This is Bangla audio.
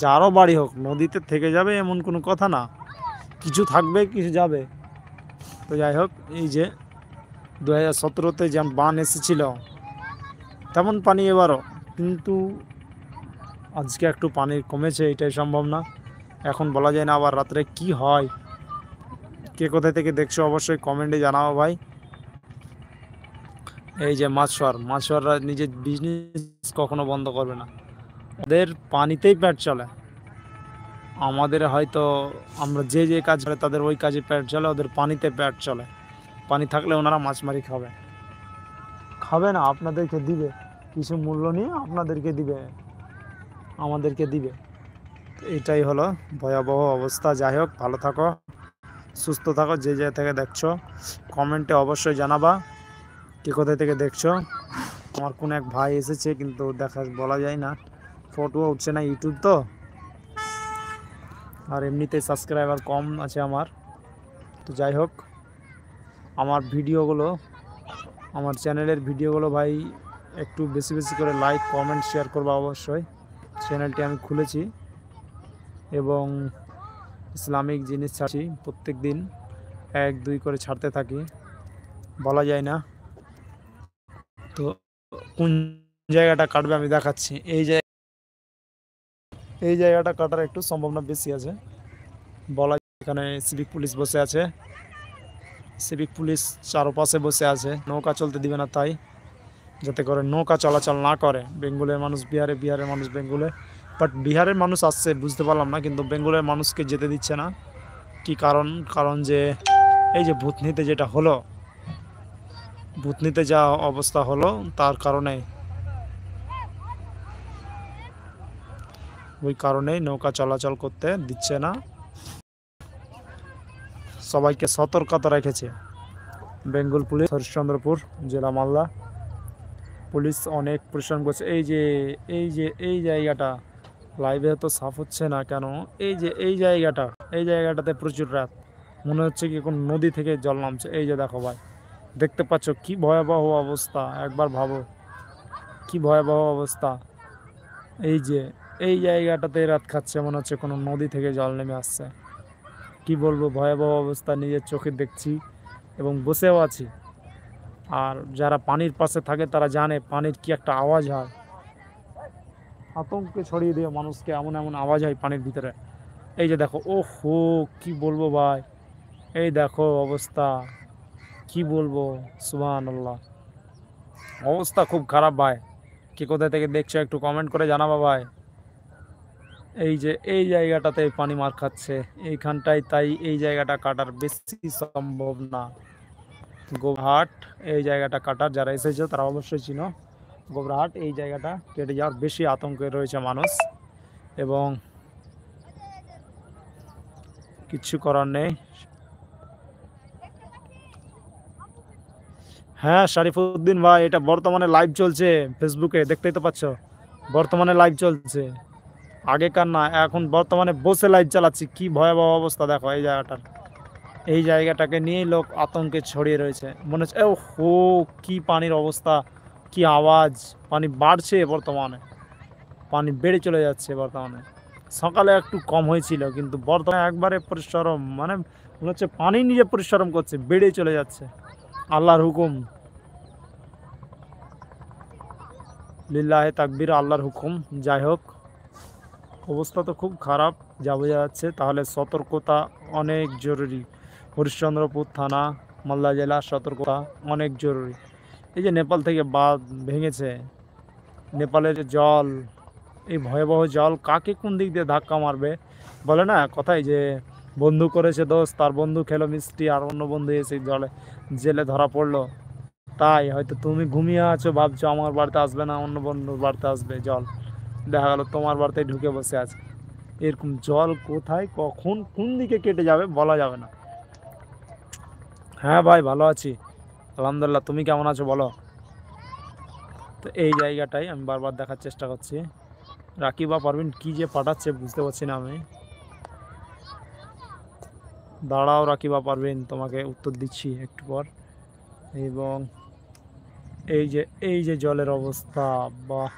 যারও বাড়ি হোক নদীতে থেকে যাবে এমন কোনো কথা না, কিছু থাকবে কিছু যাবে। তো যাই হোক, এই যে 2017-তে যেমন বান এসেছিল তেমন পানি এবারও, কিন্তু আজকে একটু পানি কমেছে, এটাই সম্ভব না। এখন বলা যায় না আবার রাত্রে কি হয়। কে কোথায় থেকে দেখছো অবশ্যই কমেন্টে জানাও ভাই। এই যে মাছওয়াররা নিজের বিজনেস কখনো বন্ধ করবে না, ওদের পানিতেই পেট চলে। আমাদের হয়তো আমরা যে যে কাজ করে তাদের ওই কাজে পেট চলে, ওদের পানিতে পেট চলে। পানি থাকলে ওনারা মাছ মারি খাবে, খাবে না আপনাদেরকে দিবে, কিছু মূল্য নিয়ে আপনাদেরকে দিবে, আমাদেরকে দিবে। এটাই হলো ভয়াবহ অবস্থা। যাই হোক, ভালো থাকো, সুস্থ থাকো, যে জায়গা থেকে দেখছো কমেন্টে অবশ্যই জানাবা কে কোথায় থেকে দেখছো। আমার কোন এক ভাই এসেছে কিন্তু দেখা বলা যায় না, ফটো উঠছে না, ইউটিউব তো, আর এমনিতে সাবস্ক্রাইবার কম আছে আমার। তো যাই হোক, আমার ভিডিওগুলো, আমার চ্যানেলের ভিডিওগুলো ভাই একটু বেশি বেশি করে লাইক কমেন্ট শেয়ার করবা অবশ্যই। চ্যানেলটি আমি খুলেছি এবং ইসলামিক জিনিস ছাড়ছি প্রত্যেক দিন, 1-2 করে ছাড়তে থাকি, বলা যায় না। তো কোন জায়গাটা কাটবে আমি দেখাচ্ছি। এই জায়গাটা কাটার একটু সম্ভাবনা বেশি আছে, বলা যায়। এখানে সিভিক পুলিশ বসে আছে, সিভিক পুলিশ চারপাশে বসে আছে, নৌকা চলতে দিবে না তাই, যাতে করে নৌকা চলাচল না করে। বেঙ্গলের মানুষ বিহারে, বিহারের মানুষ বেঙ্গলে, বাট বিহারের মানুষ আসছে বুঝতে পারলাম না, কিন্তু বেঙ্গলের মানুষকে যেতে দিচ্ছে না। কি কারণ? কারণ যে এই যে ভূতনিতে যেটা হলো, ভূতনিতে যা অবস্থা হলো তার কারণে, ওই কারণেই নৌকা চলাচল করতে দিচ্ছে না, সবাইকে সতর্কতা রেখেছে বেঙ্গল পুলিশ, হরিশ্চন্দ্রপুর জেলা মালদা পুলিশ অনেক পরিশ্রম করছে। এই জায়গাটা লাইভে তো সাফ হচ্ছে না কেন, এই যে এই জায়গাটাতে প্রচুর রাত, মনে হচ্ছে কি কোন নদী থেকে জল নামছে। এই যে দেখো ভাই, দেখতে পাচ্ছ কি ভয়াবহ অবস্থা, একবার ভাবো কি ভয়াবহ অবস্থা। এই যে এই জায়গাটাতে রাত খাচ্ছে, মনে হচ্ছে কোনো নদী থেকে জল নেমে আসছে। কি বলবো, ভয়াবহ অবস্থা, নিজের চোখে দেখছি এবং বসেও আছি। আর যারা পানির পাশে থাকে তারা জানে পানির কি একটা আওয়াজ হয়, আতঙ্কে ছড়িয়ে দিয়ে মানুষকে, এমন এমন আওয়াজ হয় পানির ভিতরে। এই যে দেখো, ও হো, কি বলবো ভাই, এই দেখো অবস্থা, কি বলবো, সুবহানাল্লাহ, অবস্থা খুব খারাপ ভাই। কে কোথা থেকে দেখছো একটু কমেন্ট করে জানাবা ভাই। এই যে এই জায়গাটাতে পানি মার খাচ্ছে এইখানটায়, তাই এই জায়গাটা কাটার বেশি সম্ভব না। গোবরহাট এই জায়গাটা কাটার, যারা এসেছো তারা অবশ্যই চিনো গোবরহাট, এই জায়গাটা কেটে যাওয়ার বেশি আতঙ্কে রয়েছে মানুষ, এবং কিচ্ছু করার নেই। হ্যাঁ শরীফুদ্দিন ভাই, এটা বর্তমানে লাইভ চলছে ফেসবুকে, দেখতেই তো পাচ্ছ, বর্তমানে লাইভ চলছে, আগেকার না, এখন বর্তমানে বসে লাইভ চালাচ্ছি। কি ভয়াবহ অবস্থা দেখো এই জায়গাটার, এই জায়গাটাকে নিয়েই লোক আতঙ্কে ছড়িয়ে রয়েছে। মনে হচ্ছে ও হো, কি পানির অবস্থা, কি আওয়াজ, পানি বাড়ছে বর্তমানে, পানি বেড়ে চলে যাচ্ছে বর্তমানে। সকালে একটু কম হয়েছিল, কিন্তু বর্তমানে একবারে পরিশ্রম, মানে মনে হচ্ছে পানি নিজে পরিশ্রম করছে, বেড়ে চলে যাচ্ছে। আল্লাহর হুকুম, লিল্লাহে তাকবীর, আল্লাহর হুকুম। যাই হোক, অবস্থা তো খুব খারাপ যা বোঝা যাচ্ছে, তাহলে সতর্কতা অনেক জরুরি। হরিশ্চন্দ্রপুর থানা, মালদা জেলা, সতর্কতা অনেক জরুরি। এই যে নেপাল থেকে বাঁধ ভেঙেছে, নেপালের জল, এই ভয়াবহ জল কাকে কোন দিক দিয়ে ধাক্কা মারবে, বলে না কথাই যে বন্ধু করেছে দোষ, তার বন্ধু খেলো মিষ্টি, আর অন্য বন্ধু এসে জলে জেলে ধরা পড়লো। তাই হয়তো তুমি ঘুমিয়ে আছো, ভাবছো আমার বাড়িতে আসবে না, অন্য বন্ধুর বাড়িতে আসবে জল, দেখা গেল তোমার বাড়িতে ঢুকে বসে আছে। এরকম জল কোথায় কখন কোন দিকে কেটে যাবে বলা যাবে না। হ্যাঁ ভাই, ভালো আছি আলহামদুলিল্লাহ, তুমি কেমন আছো বলো। তো এই জায়গাটাই আমি বারবার দেখার চেষ্টা করছি, রাকিব বা পারভিন কি যে পাঠাচ্ছে বুঝতে পারছি না আমি। দাঁড়াও রাকিব বা পারভিন, তোমাকে উত্তর দিচ্ছি একটু পর। এবং এই যে জলের অবস্থা, বাহ,